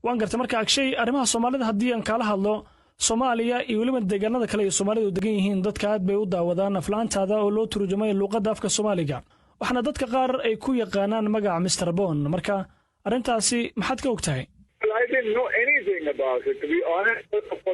waan gartay marka agshay arrimaha Soomaalida haddii aan kala hadlo Soomaaliya iyo waliba deegaanada kale ee Soomaalidu degan yihiin dadka aad bay u daawadaan aflaantaada oo loo turjumay luqadda afka Soomaaliga waxna dadka qaar ay ku yaqaanaan magaca Mr. Bond marka arintaasi maxaad ka ogtahay I didn't know anything about it to be honest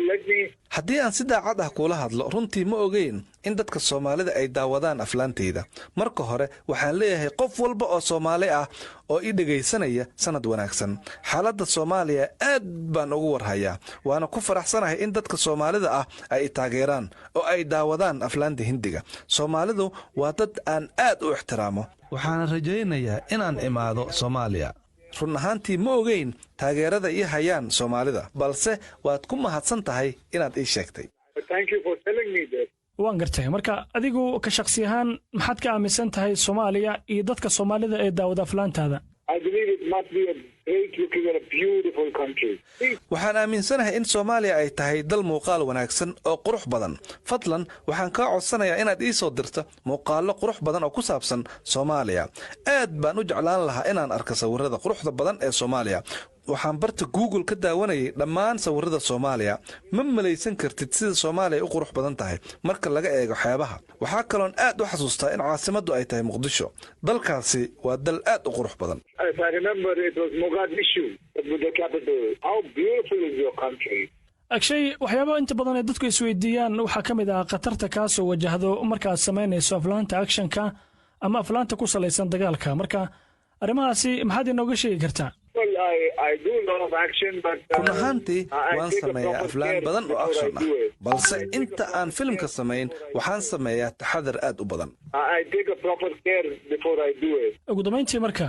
let me haddii aan si daacad ah kula hadlo runtii ma ogeyn in dadka Soomaalida ay daawadaan aflaantayda marka hore waxaan leeyahay qof walba oo Soomaali ah oo i dhageysanaya sanad wanaagsan xaaladda Soomaaliya aad baan ugu warhayaa waana ku faraxsanahay in dadka Soomaalida ah ay taageeraan oo ay daawadaan aflaanta Hindiga Soomaalidu waa dad aan aad u ixtiraamo waxaan rajaynayaa inaan imaado Soomaaliya run ahaantii ma ogeyn taageerada ii hayaan Soomaalida balse waad ku mahadsan tahay inaad ii sheegtay thank you for telling me this waan gartay marka adigu ka shakhsi ahaan maxaad ka aaminsan tahay Soomaaliya iyo dadka Soomaalida ee daawada aflaantaada I believe it must be a great looking and a beautiful country waxaan aaminsanahay in Soomaaliya ay tahay dal muuqaal wanaagsan oo qurux badan fadlan waxaan ka codsanayaa inaad ii soo dirto muuqaalo qurux badan oo ku saabsan Soomaaliya aad baan u jeclaan lahaa inaan arko sawirrada quruxda badan ee Soomaaliya waxaan barta Google ka daawanayay dhammaan sawirrada Soomaaliya ma malaysan kartid sida Soomaaliya u qurux badan tahay marka laga eego xeebaha waxa kaloon aad u xasuustaa in caasimaddu ay tahay Muqdisho dalkaasi waa dal aad u qurux badan If I remember it was Mogadishu the capital how beautiful is your country agshay waxyaabo inta badan ee dadku isweydiiyaan waxa kamid ah qatarta ka soo wajahdo markaad sameynayso aflaanta actionka ama aflaanta ku salaysan dagaalka marka arrimahaasi maxaad inooga sheegi kartaa Well, I do a lot of action, but kunahantii waan sameeyaa aflaan badan oo action ah balse inta aan filmka sameyn waxaan sameeyaa taxadar aad u badan I take a proper care before I do it ugu dambeyntii marka